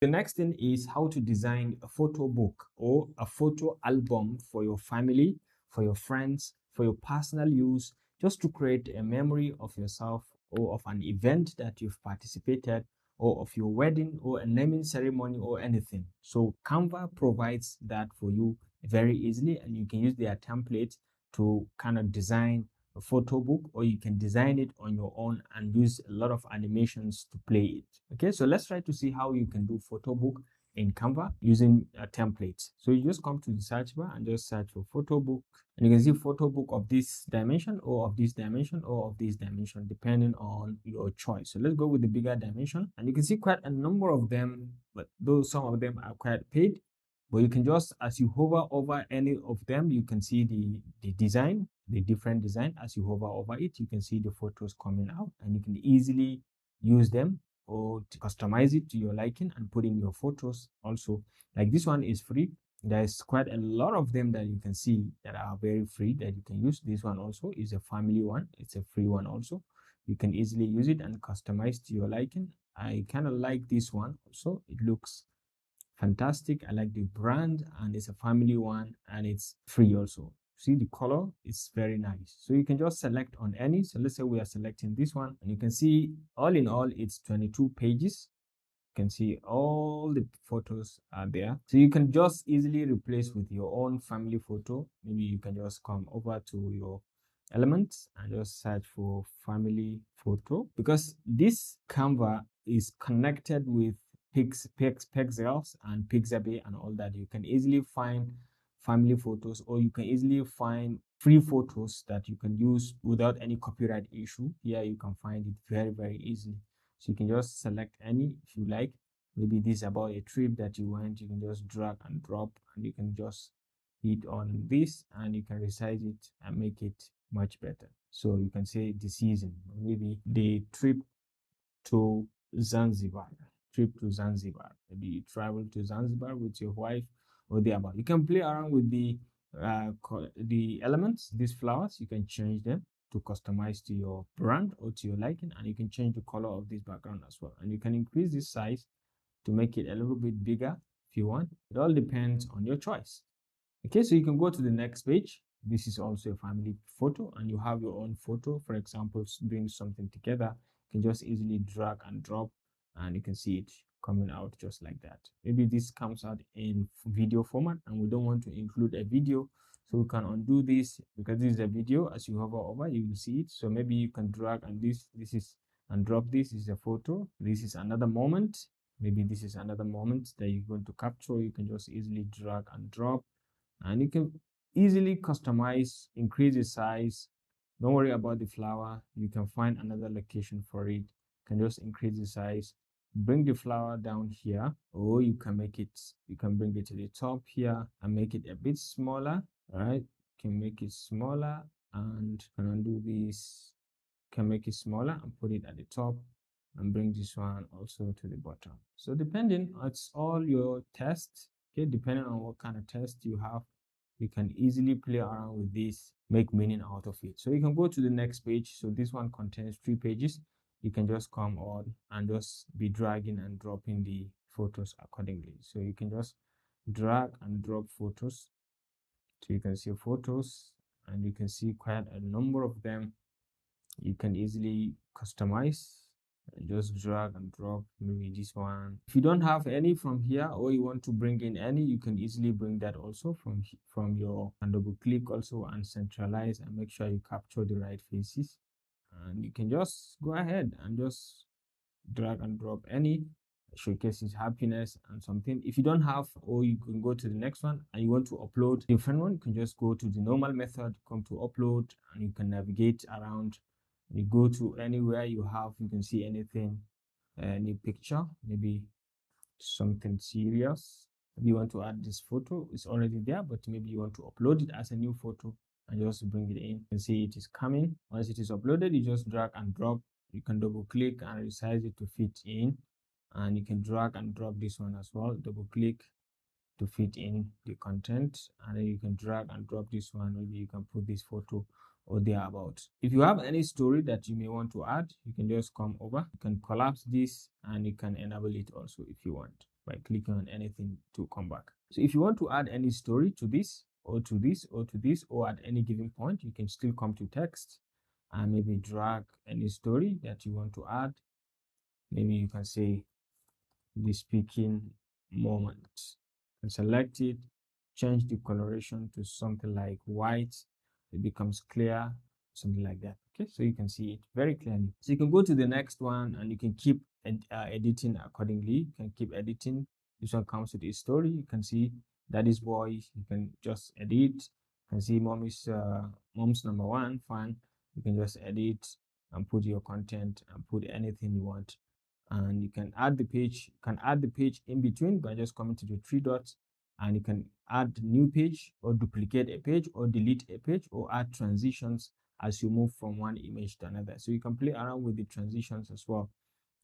The next thing is how to design a photo book or a photo album for your family, for your friends, for your personal use, just to create a memory of yourself or of an event that you've participated, or of your wedding or a naming ceremony or anything. So Canva provides that for you very easily, and you can use their template to kind of design a photo book, or you can design it on your own and use a lot of animations to play it. Okay, so let's try to see how you can do photo book in Canva using a template. So you just come to the search bar and just search for photo book, and you can see photo book of this dimension or of this dimension or of this dimension, depending on your choice. So let's go with the bigger dimension, and you can see quite a number of them, but though some of them are quite paid. But you can just, as you hover over any of them, you can see the design, the different design. As you hover over it, you can see the photos coming out, and you can easily use them or to customize it to your liking and put in your photos also. Like this one is free. There's quite a lot of them that you can see that are very free that you can use. This one also is a family one. It's a free one also. You can easily use it and customize to your liking. I kind of like this one also. It looks fantastic. I like the brand, and it's a family one, and it's free also. See, the color is very nice. So you can just select on any. So let's say we are selecting this one, and you can see all in all it's 22 pages. You can see all the photos are there. So you can just easily replace with your own family photo. Maybe you can just come over to your elements and just search for family photo, because this Canva is connected with Pixels and Pixabay and all that. You can easily find family photos, or you can easily find free photos that you can use without any copyright issue. Here you can find it very easily. So you can just select any if you like. Maybe this is about a trip that you went. You can just drag and drop, and you can just hit on this, and you can resize it and make it much better. So you can say the season, maybe the trip to Zanzibar. Maybe you travel to Zanzibar with your wife or thereabout. You can play around with the elements, these flowers. You can change them to customize to your brand or to your liking, and you can change the color of this background as well. And you can increase this size to make it a little bit bigger if you want. It all depends on your choice. Okay, so you can go to the next page. This is also a family photo, and you have your own photo. For example, doing something together, you can just easily drag and drop, and you can see it coming out just like that. Maybe this comes out in video format, and we don't want to include a video, so we can undo this, because this is a video. As you hover over, you will see it. So maybe you can drag, and this is, and drop. This is a photo. This is another moment. Maybe this is another moment that you're going to capture. You can just easily drag and drop, and you can easily customize, increase the size. Don't worry about the flower. You can find another location for it. You can just increase the size, bring the flower down here, or you can make it, you can bring it to the top here and make it a bit smaller. All right, you can make it smaller, and can undo this, can make it smaller and put it at the top, and bring this one also to the bottom. So depending, it's all your test. Okay, depending on what kind of test you have, you can easily play around with this, make meaning out of it. So you can go to the next page. So this one contains 3 pages. You can just come on and just be dragging and dropping the photos accordingly. So you can just drag and drop photos. So you can see photos, and you can see quite a number of them. You can easily customize and just drag and drop. Maybe this one, if you don't have any from here, or you want to bring in any, you can easily bring that also from your, and double click also and centralize and make sure you capture the right faces, and you can just go ahead and just drag and drop any, showcases happiness and something. If you don't have, or you can go to the next one and you want to upload a different one, you can just go to the normal method, come to upload, and you can navigate around. You go to anywhere you have, you can see anything, any picture, maybe something serious. Maybe you want to add this photo, it's already there, but maybe you want to upload it as a new photo and just bring it in. You can see it is coming. Once it is uploaded, you just drag and drop. You can double click and resize it to fit in, and you can drag and drop this one as well. Double click to fit in the content, and then you can drag and drop this one. Maybe you can put this photo or thereabout. If you have any story that you may want to add, you can just come over, you can collapse this, and you can enable it also if you want. by clicking on anything to come back. So if you want to add any story to this or to this or to this, or at any given point, you can still come to text and maybe drag any story that you want to add. Maybe you can say the speaking moment, and select it, change the coloration to something like white, it becomes clear, something like that. Okay, so you can see it very clearly. So you can go to the next one and you can keep editing accordingly. You can keep editing. This one comes with a story. You can see daddy's boy, you can just edit. You can see mom's number one fan. You can just edit and put your content and put anything you want, and you can add the page. You can add the page in between by just coming to the three dots, and you can add new page or duplicate a page or delete a page or add transitions as you move from one image to another. So you can play around with the transitions as well.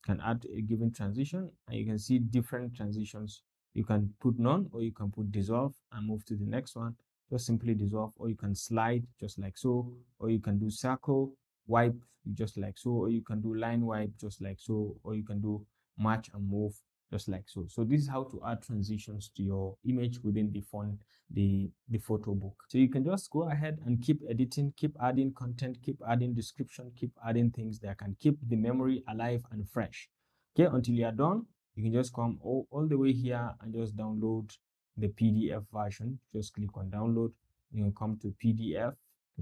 You can add a given transition and you can see different transitions. You can put none, or you can put dissolve and move to the next one. Just simply dissolve, or you can slide just like so, or you can do circle wipe just like so, or you can do line wipe just like so, or you can do match and move just like so. So this is how to add transitions to your image within the font, the photo book. So you can just go ahead and keep editing, keep adding content, keep adding description, keep adding things that can keep the memory alive and fresh. Okay, until you are done, you can just come all the way here and just download the PDF version. Just click on download. You can come to PDF,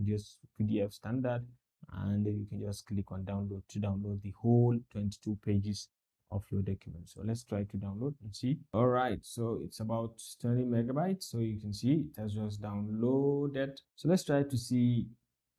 just PDF standard, and then you can just click on download to download the whole 22 pages of your document. So let's try to download and see. All right, so it's about 20 megabytes. So you can see it has just downloaded. So let's try to see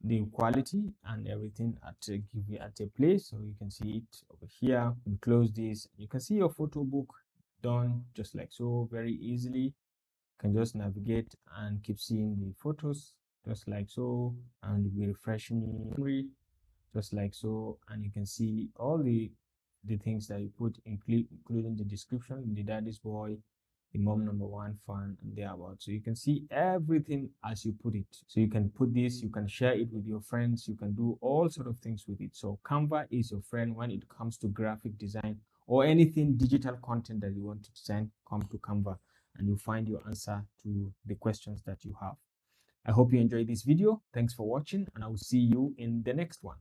the quality and everything give you at a place. So you can see it over here. You close this, you can see your photo book done just like so, very easily. You can just navigate and keep seeing the photos just like so, and be refreshing memory just like so, and you can see all the things that you put, including the description, the daddy's boy, the mom number one fan, and thereabout. So you can see everything as you put it. So you can put this, you can share it with your friends, you can do all sort of things with it. So Canva is your friend when it comes to graphic design or anything digital content that you want to design. Come to Canva and you find your answer to the questions that you have. I hope you enjoyed this video. Thanks for watching, and I will see you in the next one.